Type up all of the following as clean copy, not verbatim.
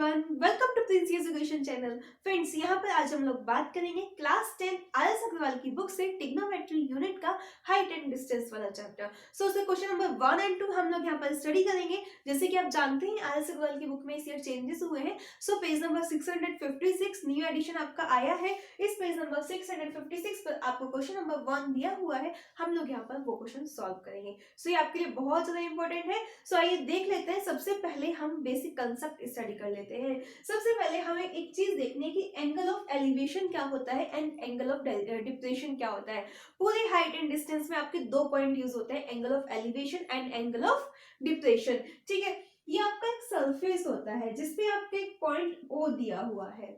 Everyone, welcome to Prince education channel. Friends, यहाँ पर आज हम लोग बात करेंगे क्लास 10 आर.एस. अग्रवाल की बुक से ट्रिग्नोमेट्री यूनिट का हाइट एंड डिस्टेंस वाला चैप्टर। सो उससे क्वेश्चन नंबर 1 एंड 2 हम लोग यहाँ पर स्टडी करेंगे। जैसे कि आप जानते हैं आर.एस. अग्रवाल की बुक में इस ईयर चेंजेस हुए हैं। So page number 656 new edition आपका आया है। इस पेज नंबर 656 पर आपको क्वेश्चन नंबर 1 दिया हुआ है। हम लोग यहाँ पर वो क्वेश्चन सॉल्व करेंगे। सो ये आपके लिए बहुत ज्यादा इंपॉर्टेंट है। सो आइए देख लेते हैं। सबसे पहले हम बेसिक कंसेप्ट स्टडी कर लेते हैं। सबसे पहले हमें एक चीज देखनी है कि एंगल ऑफ एलिवेशन क्या होता है एंड एंगल ऑफ डिप्रेशन क्या होता है। पूरे हाइट एंड डिस्टेंस में आपके दो पॉइंट यूज होते हैं, angle of elevation and angle of depression. ठीक है, ये आपका एक सरफेस होता है जिसपे आपके एक पॉइंट O दिया हुआ है।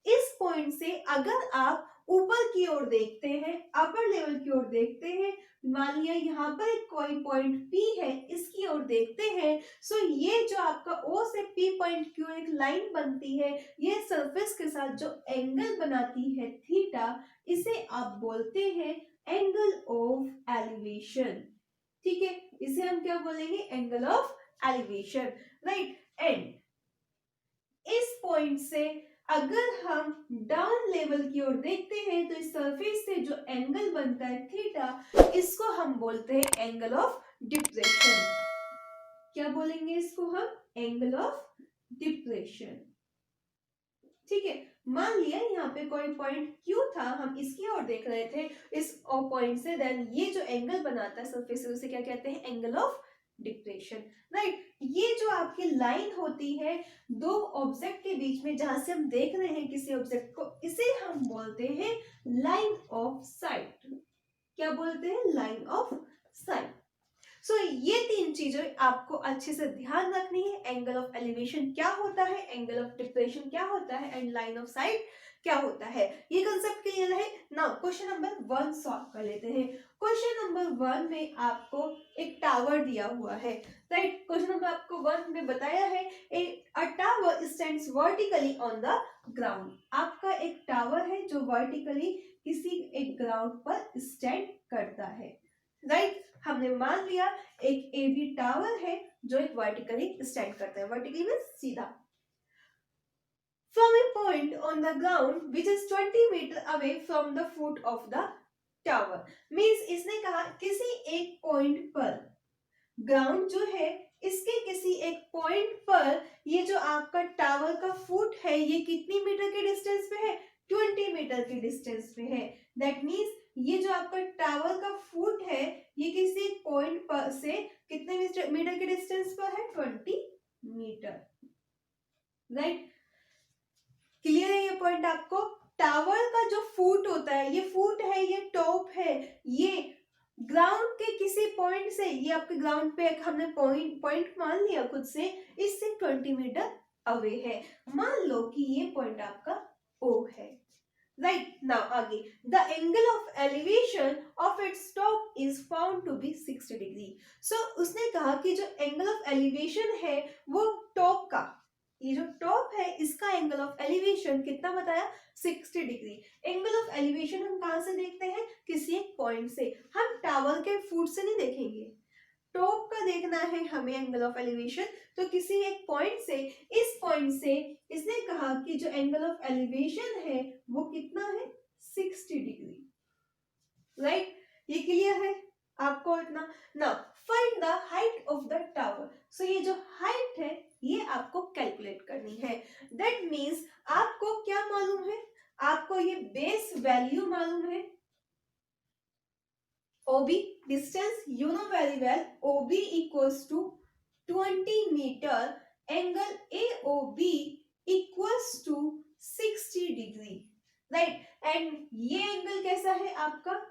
इस पॉइंट से अगर आप ऊपर की ओर देखते हैं, अपर लेवल की ओर देखते हैं, मान लिया यहाँ पर एक कोई पॉइंट P है, इसकी ओर देखते हैं, सो ये जो आपका O से P पॉइंट की ओर एक लाइन बनती है, ये सरफेस के साथ जो एंगल बनाती है थीटा, इसे आप बोलते हैं एंगल ऑफ एलिवेशन। ठीक है, इसे हम क्या बोलेंगे? Angle of elevation, right. And इस पॉइंट से अगर हम डाउन लेवल की ओर देखते हैं तो इस सरफेस से जो एंगल बनता है थीटा, इसको हम बोलते हैं एंगल ऑफ डिप्रेशन। क्या बोलेंगे इसको हम? Angle of depression. ठीक है, मान लिया यहाँ पे कोई पॉइंट Q था, हम इसकी ओर देख रहे थे इस पॉइंट से, देन ये जो एंगल बनाता है सरफेस से, उसे क्या कहते हैं? Angle of depression, right. ये जो आपकी लाइन होती है दो ऑब्जेक्ट के बीच में, जहां से हम देख रहे हैं किसी ऑब्जेक्ट को, इसे हम बोलते हैं लाइन ऑफ साइट। क्या बोलते हैं? Line of site. सो ये तीन चीजें आपको अच्छे से ध्यान रखनी है। एंगल ऑफ एलिवेशन क्या होता है, एंगल ऑफ डिप्रेशन क्या होता है, एंड लाइन ऑफ साइट क्या होता है। ये कंसेप्ट क्लियर है। नाउ क्वेश्चन नंबर 1 सॉल्व कर लेते हैं। क्वेश्चन नंबर 1 में आपको एक टावर दिया हुआ है, राइट। क्वेश्चन नंबर आपको 1 में बताया है अ tower stands vertically on the ground. आपका एक टावर है जो वर्टिकली किसी एक ग्राउंड पर स्टैंड करता है, राइट। हमने मान लिया एक AB टावर है जो एक वर्टिकली स्टैंड करता है। वर्टिकली मींस सीधा। From a point on the ground which is 20 metre away from the foot of the tower, means इसने कहा किसी एक पॉइंट पर, ग्राउंड जो है इसके किसी एक पॉइंट पर, ये जो आपका टावर का फुट है ये कितनी मीटर के डिस्टेंस पे है? 20 मीटर के डिस्टेंस पे है। दैट मींस ये जो आपका टावर का फुट है ये किसी पॉइंट पर से कितने मीटर के डिस्टेंस पर है? 20 मीटर, राइट। क्लियर है ये पॉइंट आपको? टावर का जो फुट होता है, ये फुट है, ये टॉप है, ये ग्राउंड के किसी पॉइंट से, ये आपके ग्राउंड पे एक हमने पॉइंट मान लिया खुद से, इससे 20 मीटर अवे है। मान लो कि ये पॉइंट आपका O है, राइट। नाउ आगे, the angle of elevation of its top is found to be 60 degree. So उसने कहा कि जो एंगल ऑफ एलिवेशन है वो टॉप का, ये जो टॉप है इसका एंगल ऑफ एलिवेशन कितना बताया? 60 डिग्री। एंगल ऑफ एलिवेशन हम कहां से देखते हैं? किसी एक पॉइंट से। हम टावर के फुट से नहीं देखेंगे, टॉप का देखना है हमें एंगल ऑफ एलिवेशन। तो किसी एक पॉइंट से, इस पॉइंट से इसने कहा कि जो एंगल ऑफ एलिवेशन है वो कितना है? 60 डिग्री, राइट। ये क्लियर है आपको इतना? Now find the height of the tower. So ये जो हाइट है ये आपको कैलकुलेट करनी है। दैट मींस आपको क्या मालूम है? आपको ये बेस वैल्यू मालूम है, OB distance you know very well, OB equals to 20 meter, angle AOB equals to 60 degree, right। and ये एंगल कैसा है आपका?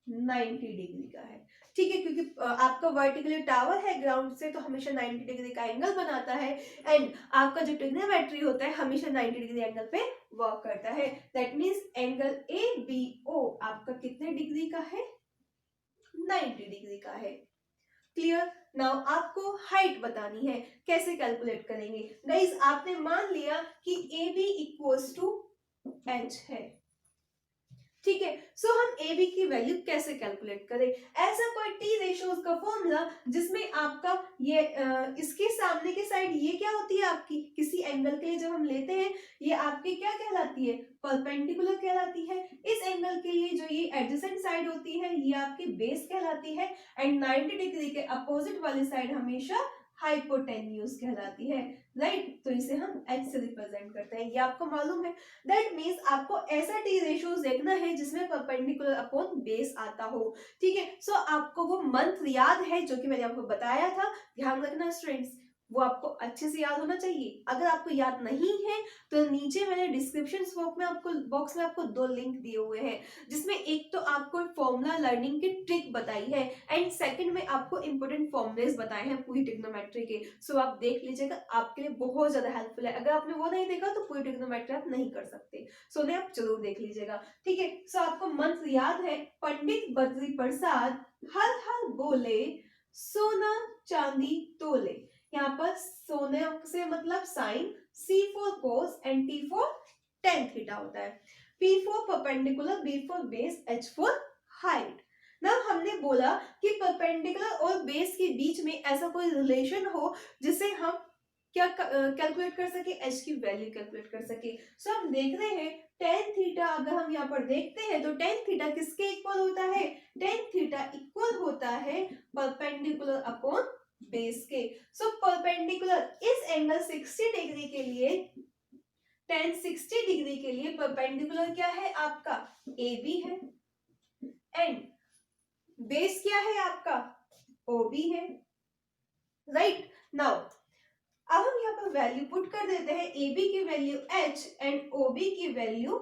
90 डिग्री का है। ठीक है, क्योंकि आपका वर्टिकली टावर है ग्राउंड से तो हमेशा 90 डिग्री का एंगल बनाता है, एंड आपका जो ट्रिग्नोमेट्री होता है हमेशा 90 डिग्री एंगल पे वर्क करता है। दैट मींस एंगल ABO आपका कितने डिग्री का है? 90 डिग्री का है। क्लियर? नाउ आपको हाइट बतानी है, कैसे कैलकुलेट करेंगे? गाइस आपने मान लिया कि AB इक्वल्स टू H है, ठीक है। सो हम ए बी की वैल्यू कैसे कैलकुलेट करें? ऐसा कोई टी रेशियोज का फॉर्मूला जिसमें आपका ये इसके सामने की साइड ये क्या होती है आपकी, किसी एंगल के लिए जब हम लेते हैं ये आपकी क्या कहलाती है, परपेंडिकुलर कहलाती है। इस एंगल के लिए जो ये एडजेसेंट साइड होती है ये आपकी बेस कहलाती है, एंड 90 डिग्री के अपोजिट वाली साइड हमेशा हाइपोटेन्यूज कहलाती है, राइट। तो इसे हम एच से रिप्रेजेंट करते हैं, ये आपको मालूम है। दैट मीन्स आपको ऐसा टी रेशियो देखना है जिसमें परपेंडिकुलर अपॉन बेस आता हो, ठीक है। सो आपको वो मंथ याद है जो कि मैंने आपको बताया था, ध्यान रखना स्टूडेंट्स, वो आपको अच्छे से याद होना चाहिए। अगर आपको याद नहीं है तो नीचे मैंने डिस्क्रिप्शन बॉक्स में आपको 2 लिंक दिए हुए हैं, जिसमें एक तो आपको फॉर्मूला लर्निंग की ट्रिक बताई है, एंड सेकंड में आपको इंपॉर्टेंट फॉर्मूलेस बताए हैं पूरी ट्रिग्नोमेट्री के। सो आप देख लीजिएगा, आपके लिए बहुत ज्यादा हेल्पफुल है। अगर आपने वो नहीं देखा तो पूरी ट्रिग्नोमेट्री आप नहीं कर सकते, सो उन्हें आप जरूर देख लीजिएगा, ठीक है। सो आपको मंथ याद है, पंडित बद्री प्रसाद हर हर बोले सोना चांदी तोले। यहाँ पर सोने से मतलब sine, C for cos and T for tan theta होता है, P for perpendicular, B for base, H for height. ना हमने बोला कि परपेंडिकुलर और बेस के बीच में ऐसा कोई रिलेशन हो जिसे हम क्या कैलकुलेट कर सके, एच की वैल्यू कैलकुलेट कर सके। सो हम देख रहे हैं टेन थीटा, अगर हम यहाँ पर देखते हैं तो टेन थीटा किसके इक्वल होता है, टेन थीटा इक्वल होता है परपेंडिकुलर अपॉन बेस के। सो परपेंडिकुलर इस एंगल 60 डिग्री के लिए, टेन 60 डिग्री के लिए परपेंडिकुलर क्या है आपका, ए बी है, एंड बेस क्या है आपका, OB है, राइट। नाउ अब हम यहाँ पर वैल्यू पुट कर देते हैं, AB की वैल्यू H एंड OB की वैल्यू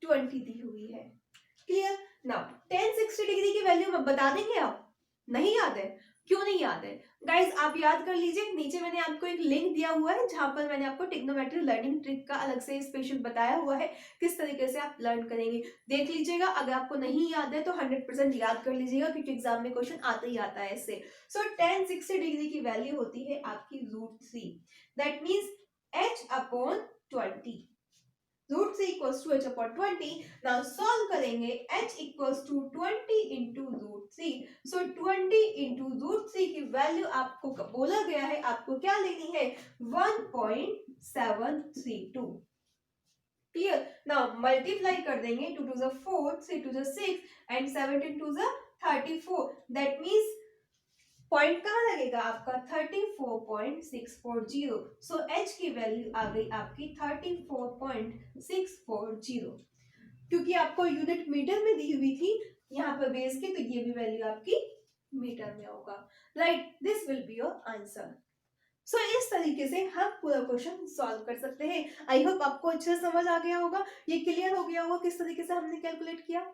20 दी हुई है, क्लियर। नाउ टेन 60 डिग्री की वैल्यू बता देंगे आप, नहीं याद है, क्यों नहीं याद है गाइज, आप याद कर लीजिए। नीचे मैंने आपको एक लिंक दिया हुआ है जहां पर मैंने आपको ट्रिग्नोमेट्री लर्निंग ट्रिक का अलग से स्पेशल बताया हुआ है, किस तरीके से आप लर्न करेंगे, देख लीजिएगा। अगर आपको नहीं याद है तो 100% याद कर लीजिएगा, क्योंकि एग्जाम में क्वेश्चन आता ही आता है इससे। सो टेन 60 डिग्री की वैल्यू होती है आपकी √3, that means H upon 20, √3 equals to H upon 20. Now solve करेंगे, H equals to 20 into √3. So 20 into √3 की वैल्यू आपको बोला गया है, आपको क्या लेनी है, 1.732, क्लियर। नाउ मल्टीप्लाई कर देंगे, 2 to the 4, 3 to the 6 and 17 to the 34, that means point कहां लगेगा आपका, 34.640। सो H की वैल्यू आ गई आपकी 34.640, क्योंकि आपको यूनिट मीटर में दी हुई थी यहाँ पर बेस की, तो ये भी वैल्यू आपकी मीटर में होगा, right. This will be your answer. So इस तरीके से हम पूरा क्वेश्चन सॉल्व कर सकते हैं। आई होप आपको अच्छे से समझ आ गया होगा, ये क्लियर हो गया होगा किस तरीके से हमने कैलकुलेट किया,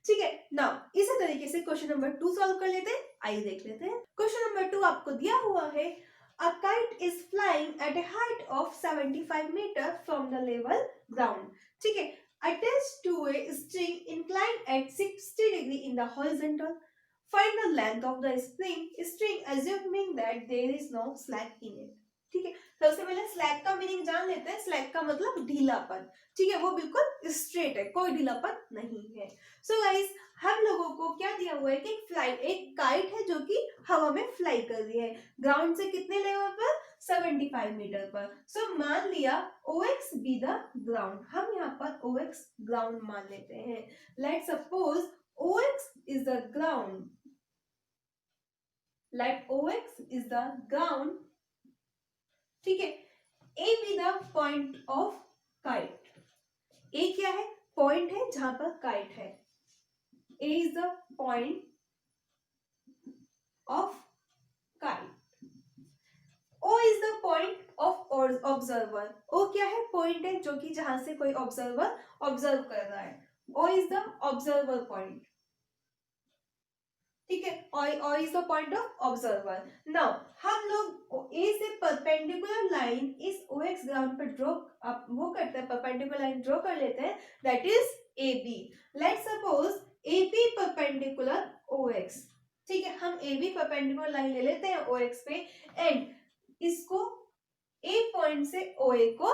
ठीक है। नाउ इसी तरीके से क्वेश्चन नंबर 2 सॉल्व कर लेते हैं, आइए देख लेते हैं। क्वेश्चन नंबर 2 आपको दिया हुआ है, a kite is flying at a height of 75 metres from the level ground, ठीक है, attached to a string inclined at 60 degree in the horizontal, find the length of the string assuming that there is no slack in it, ठीक है। सबसे पहले slack का meaning जान लेते हैं। स्लैक का मतलब ढीलापन, ठीक है, वो बिल्कुल स्ट्रेट है, कोई ढीलापन नहीं है। सो गाइस हम लोगों को क्या दिया हुआ है कि एक काइट है जो कि हवा में फ्लाई कर रही है, ग्राउंड से कितने लेवल पर, 75 मीटर पर। सो मान लिया OX बी द ग्राउंड, हम यहाँ पर OX ग्राउंड मान लेते हैं। Let suppose OX is the ground, let OX is the ground, ठीक है। A B the point of kite, A क्या है, पॉइंट है जहां पर काइट है, A is the point of kite, O is the point of observer, O क्या है, पॉइंट है जो कि जहां से कोई ऑब्जर्वर ऑब्जर्व कर रहा है, O is the observer point, ठीक है, O is the point of observer. Now हम लोग ए से परपेंडिकुलर लाइन इस OX ग्राउंड पर ड्रॉ वो करते हैं, परपेंडिकुलर लाइन ड्रॉ कर लेते हैं, that is AB। Let suppose AP perpendicular OX, ठीक है, हम AB परपेंडिकुलर लाइन ले लेते हैं OX पे, एंड इसको A पॉइंट से OA को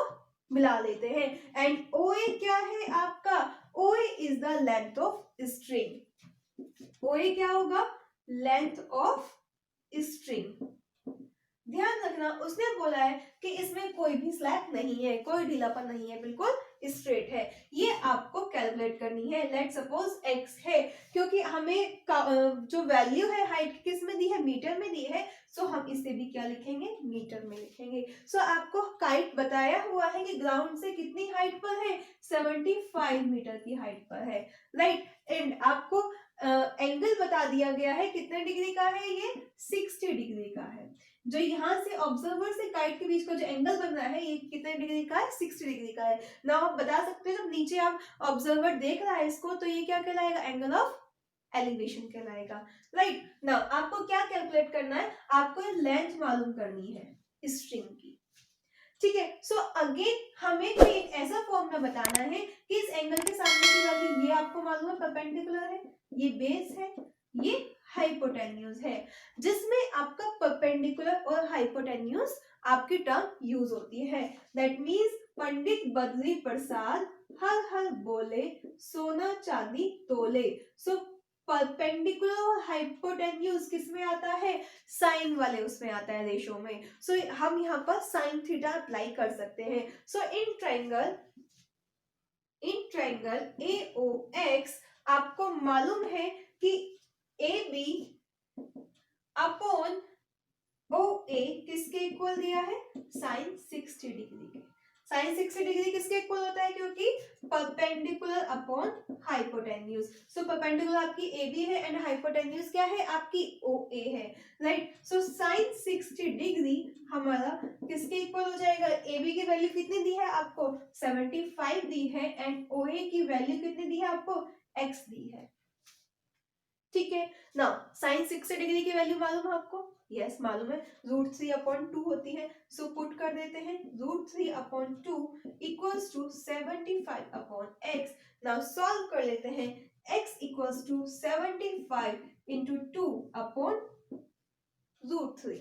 मिला लेते हैं, एंड OA क्या है आपका, OA is the length of string. OA क्या होगा? Length of string. ध्यान रखना, उसने बोला है कि इसमें कोई भी स्लैक नहीं है, कोई ढीलापन नहीं है, बिल्कुल स्ट्रेट है। ये आपको कैलकुलेट करनी है। लेट सपोज x है, क्योंकि हमें जो वैल्यू है हाइट किस में दी है? मीटर में दी है। सो हम इसे भी क्या लिखेंगे? मीटर में लिखेंगे। सो आपको काइट बताया हुआ है कि ग्राउंड से कितनी हाइट पर है? 75 मीटर की हाइट पर है, राइट। एंड आपको एंगल बता दिया गया है, कितने डिग्री का है ये? 60 डिग्री का है। जो यहाँ से ऑब्जर्वर से काइट के बीच का जो एंगल बन रहा है ये कितने डिग्री का है? 60 डिग्री का है ना। आप बता सकते हो जब नीचे आप ऑब्जर्वर देख रहा है इसको, तो ये क्या कहलाएगा? एंगल ऑफ एलिवेशन कहलाएगा, राइट ना। आपको क्या कैलकुलेट करना है? आपको लेंथ मालूम करनी है स्ट्रिंग की, ठीक है। सो अगेन हमें कोई एक ऐसा फॉर्मूला बताना है कि इस एंगल के सामने की वैल्यू, ये आपको मालूम है परपेंडिकुलर है, ये बेस है, ये हाइपोटेन्यूज है, जिसमें आपका परपेंडिकुलर और हाइपोटेन्यूज आपकी टर्म यूज होती है। दैट मींस पंडित बद्री प्रसाद हर हर बोले सोना चांदी तोले। सो परपेंडिकुलर और हाइपोटेन्यूज किस में आता है? साइन वाले उसमें आता है, रेशो में। सो हम यहाँ पर साइन थीटा अप्लाई कर सकते हैं। सो इन ट्रायंगल AOX आपको मालूम है कि AB अपॉन OA किसके इक्वल दिया है? साइन 60 डिग्री के। साइन 60 डिग्री किसके इक्वल होता है? क्योंकि perpendicular upon hypotenuse. So perpendicular आपकी AB है एंड हाइपोटेन्यूज क्या है? आपकी OA है, राइट। सो साइन 60 डिग्री हमारा किसके इक्वल हो जाएगा? AB की वैल्यू कितनी दी है आपको? 75 दी है एंड OA की वैल्यू कितनी दी है आपको? X दी है, ठीक है ना। साइन 60 डिग्री की वैल्यू मालूम है आपको? यस मालूम है, √3/2 होती है। सो पुट कर देते हैं, √3/2 equals to 75/x। Now solve कर लेते हैं, x equals to 75 into 2/√3,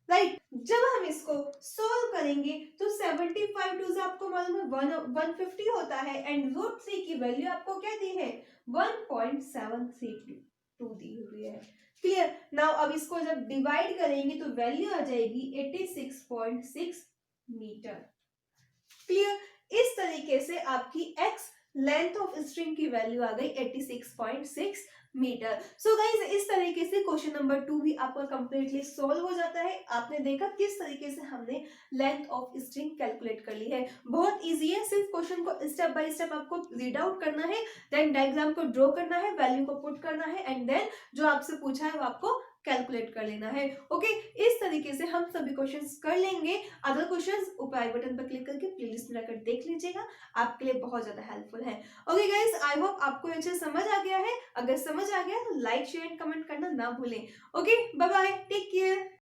right. जब हम इसको सॉल्व करेंगे तो 75 टू आपको मालूम है 150 होता है एंड √3 की वैल्यू आपको क्या दी है? 1.732 दी हुई है, क्लियर। नाउ अब इसको जब डिवाइड करेंगे तो वैल्यू आ जाएगी 86.6 मीटर, क्लियर। इस तरीके से आपकी x लेंथ ऑफ स्ट्रिंग की वैल्यू आ गई 86.6 मीटर। सो गाइस इस तरीके से क्वेश्चन नंबर 2 भी आपका कंप्लीटली सॉल्व हो जाता है। आपने देखा किस तरीके से हमने लेंथ ऑफ स्ट्रिंग कैलकुलेट कर ली है। बहुत इजी है, सिर्फ क्वेश्चन को स्टेप बाय स्टेप आपको रीड आउट करना है, देन डायग्राम को ड्रॉ करना है, वैल्यू को पुट करना है एंड देन जो आपसे पूछा है वो आपको कैलकुलेट कर लेना है। ओके, इस तरीके से हम सभी क्वेश्चंस कर लेंगे। अदर क्वेश्चंस ऊपर आई बटन पर क्लिक करके प्लेलिस्ट में जाकर देख लीजिएगा, आपके लिए बहुत ज्यादा हेल्पफुल है। ओके गाइस, आई होप आपको अच्छे समझ आ गया है। अगर समझ आ गया तो लाइक शेयर एंड कमेंट करना ना भूलें। Okay, bye bye, take care.